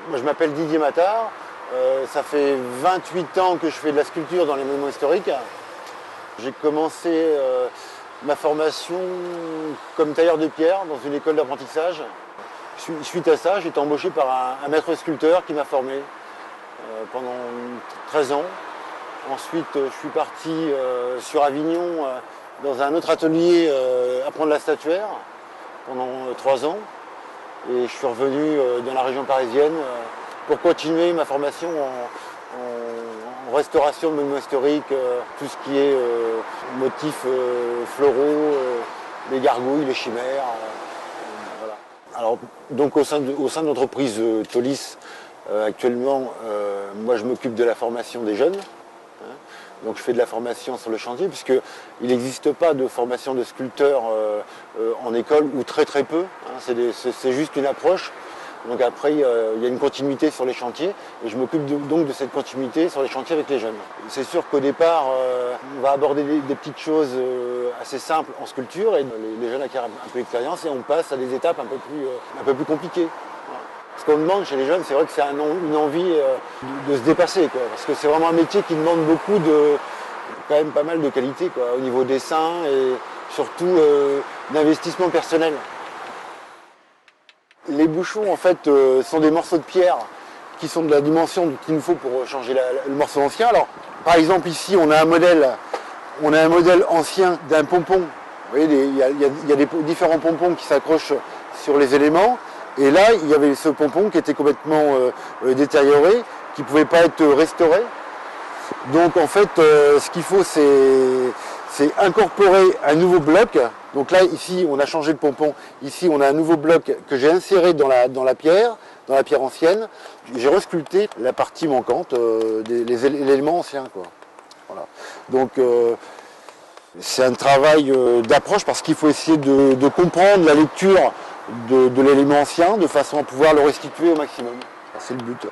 Moi, je m'appelle Didier Matard. Ça fait 28 ans que je fais de la sculpture dans les monuments historiques. J'ai commencé ma formation comme tailleur de pierre dans une école d'apprentissage. Suite à ça, j'ai été embauché par un maître sculpteur qui m'a formé pendant 13 ans. Ensuite, je suis parti sur Avignon dans un autre atelier apprendre la statuaire pendant 3 ans. Et je suis revenu dans la région parisienne pour continuer ma formation en restauration de monuments historiques, tout ce qui est motifs floraux, les gargouilles, les chimères. Voilà. Alors, donc au sein de l'entreprise Tolis, actuellement, moi je m'occupe de la formation des jeunes. Donc je fais de la formation sur le chantier, puisqu'il n'existe pas de formation de sculpteur en école, ou très peu. C'est juste une approche. Donc après, il y a une continuité sur les chantiers, et je m'occupe donc de cette continuité sur les chantiers avec les jeunes. C'est sûr qu'au départ, on va aborder des petites choses assez simples en sculpture, et les jeunes acquièrent un peu d'expérience, et on passe à des étapes un peu plus compliquées. Ce qu'on demande chez les jeunes, c'est vrai que c'est une envie de se dépasser, quoi, parce que c'est vraiment un métier qui demande beaucoup quand même pas mal de qualité, quoi, au niveau dessin et surtout d'investissement personnel. Les bouchons, en fait, sont des morceaux de pierre qui sont de la dimension qu'il nous faut pour changer le morceau ancien. Alors, par exemple, ici, on a un modèle ancien d'un pompon. Vous voyez, il y a des différents pompons qui s'accrochent sur les éléments. Et là, il y avait ce pompon qui était complètement détérioré, qui ne pouvait pas être restauré. Donc en fait, ce qu'il faut, c'est incorporer un nouveau bloc. Donc là, ici, on a changé le pompon. Ici, on a un nouveau bloc que j'ai inséré dans la pierre ancienne. J'ai resculpté la partie manquante, les éléments anciens, quoi. Voilà. Donc c'est un travail d'approche, parce qu'il faut essayer de comprendre la lecture de l'élément ancien, de façon à pouvoir le restituer au maximum. C'est le but.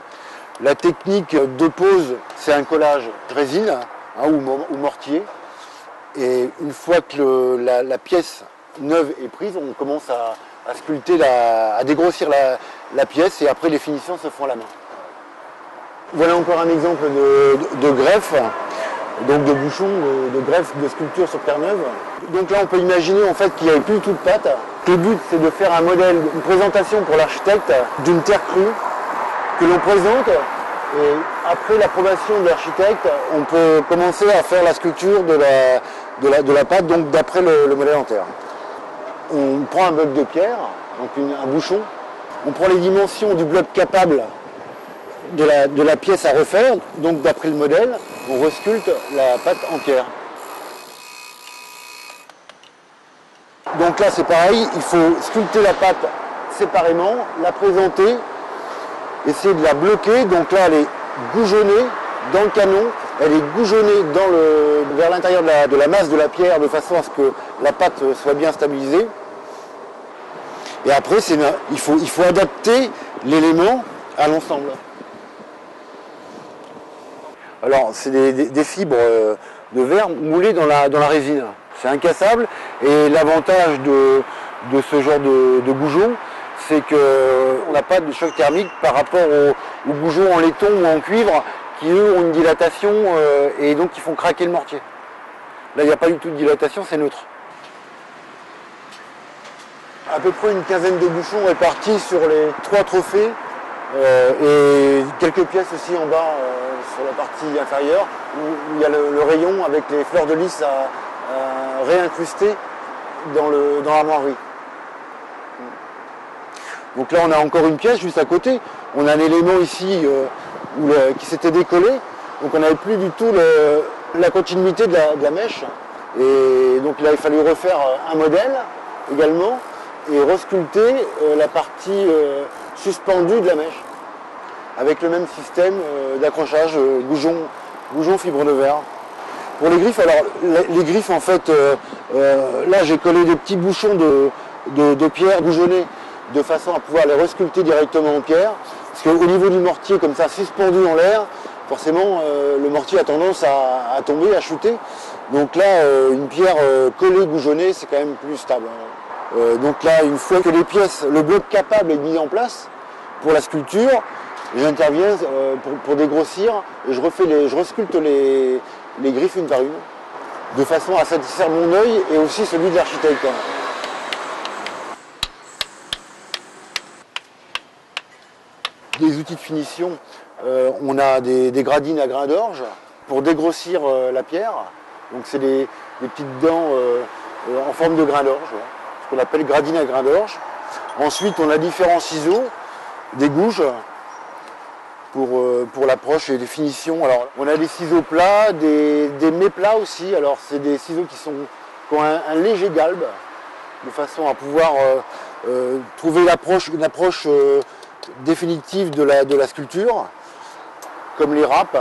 La technique de pose, c'est un collage résine ou mortier. Et une fois que la pièce neuve est prise, on commence à sculpter, à dégrossir la pièce, et après les finitions se font à la main. Voilà encore un exemple de greffe, donc de bouchon, de greffe, de sculpture sur pierre neuve. Donc là, on peut imaginer en fait qu'il n'y avait plus du tout de pâte. Le but, c'est de faire un modèle, une présentation pour l'architecte d'une terre crue que l'on présente, et après l'approbation de l'architecte, on peut commencer à faire la sculpture de la pâte, donc d'après le modèle en terre. On prend un bloc de pierre, donc un bouchon, on prend les dimensions du bloc capable de la pièce à refaire, donc d'après le modèle, on resculpte la pâte en pierre. Donc là, c'est pareil, il faut sculpter la pâte séparément, la présenter, essayer de la bloquer. Donc là, elle est gougeonnée dans le canon, elle est gougeonnée vers l'intérieur de la masse de la pierre, de façon à ce que la pâte soit bien stabilisée. Et après, il faut adapter l'élément à l'ensemble. Alors, c'est des fibres de verre moulées dans la résine. C'est incassable, et l'avantage de ce genre de goujon, c'est qu'on n'a pas de choc thermique par rapport aux goujons en laiton ou en cuivre qui, eux, ont une dilatation et donc qui font craquer le mortier. Là, il n'y a pas du tout de dilatation, c'est neutre. À peu près une quinzaine de bouchons répartis sur les 3 trophées et quelques pièces aussi en bas sur la partie inférieure où il y a le rayon avec les fleurs de lys réincrustées dans l'armoirie. Donc là, on a encore une pièce juste à côté. On a un élément ici qui s'était décollé. Donc on n'avait plus du tout la continuité de la mèche. Et donc là, il fallait refaire un modèle également et resculpter la partie suspendue de la mèche avec le même système d'accrochage goujon fibre de verre. Pour les griffes, alors les griffes, en fait, là j'ai collé des petits bouchons de pierre goujonnées de façon à pouvoir les resculpter directement en pierre. Parce qu'au niveau du mortier, comme ça, suspendu en l'air, forcément le mortier a tendance à tomber, à chuter. Donc là, une pierre collée, goujonnée, c'est quand même plus stable. Donc là, une fois que les pièces, le bloc capable est mis en place pour la sculpture, J'interviens pour dégrossir et je resculpte les griffes une par une, de façon à satisfaire mon œil et aussi celui de l'architecte. Des outils de finition, on a des gradines à grains d'orge pour dégrossir la pierre. Donc c'est des petites dents en forme de grains d'orge, voilà, ce qu'on appelle gradines à grains d'orge. Ensuite, on a différents ciseaux, des gouges pour l'approche et les finitions. Alors, on a des ciseaux plats, des méplats aussi. Alors, c'est des ciseaux qui ont un léger galbe, de façon à pouvoir trouver une approche définitive de la sculpture, comme les râpes.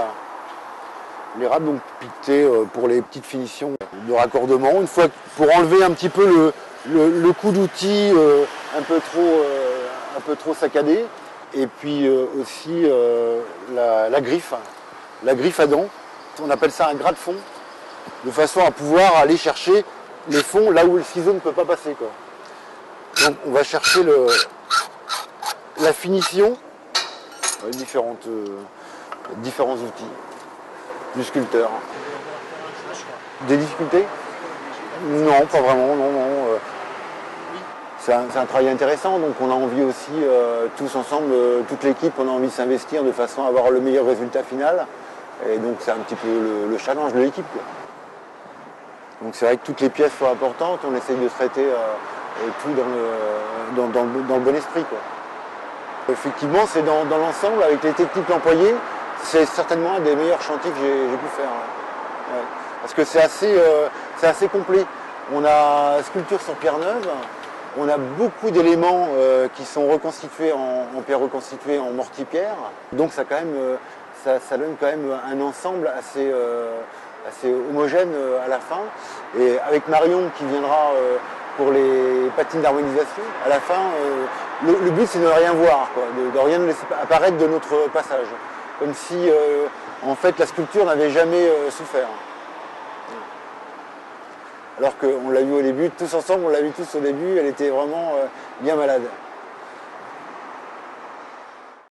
Les râpes donc piquetées pour les petites finitions de raccordement. Une fois pour enlever un petit peu le coup d'outil un peu trop saccadé. Et puis aussi la griffe à dents. On appelle ça un gras de fond, de façon à pouvoir aller chercher les fonds là où le ciseau ne peut pas passer, quoi. Donc on va chercher la finition, différents outils du sculpteur. Des difficultés? Non, pas vraiment, non. C'est un travail intéressant, donc on a envie aussi, tous ensemble, toute l'équipe, on a envie de s'investir de façon à avoir le meilleur résultat final. Et donc c'est un petit peu le challenge de l'équipe, quoi. Donc c'est vrai que toutes les pièces sont importantes, on essaye de traiter tout dans le bon esprit, quoi. Effectivement, c'est dans l'ensemble, avec les techniques employées, c'est certainement un des meilleurs chantiers que j'ai pu faire. Ouais. Ouais. Parce que c'est assez complet. On a sculpture sur pierre neuve, on a beaucoup d'éléments qui sont reconstitués en pierre reconstituée en mortier-pierre. Donc ça donne quand même un ensemble assez homogène à la fin. Et avec Marion qui viendra pour les patines d'harmonisation, à la fin, le but c'est de ne rien voir, quoi, de rien laisser apparaître de notre passage. Comme si en fait la sculpture n'avait jamais souffert. Alors qu'on l'a vu au début, tous ensemble, on l'a vu tous au début, elle était vraiment bien malade.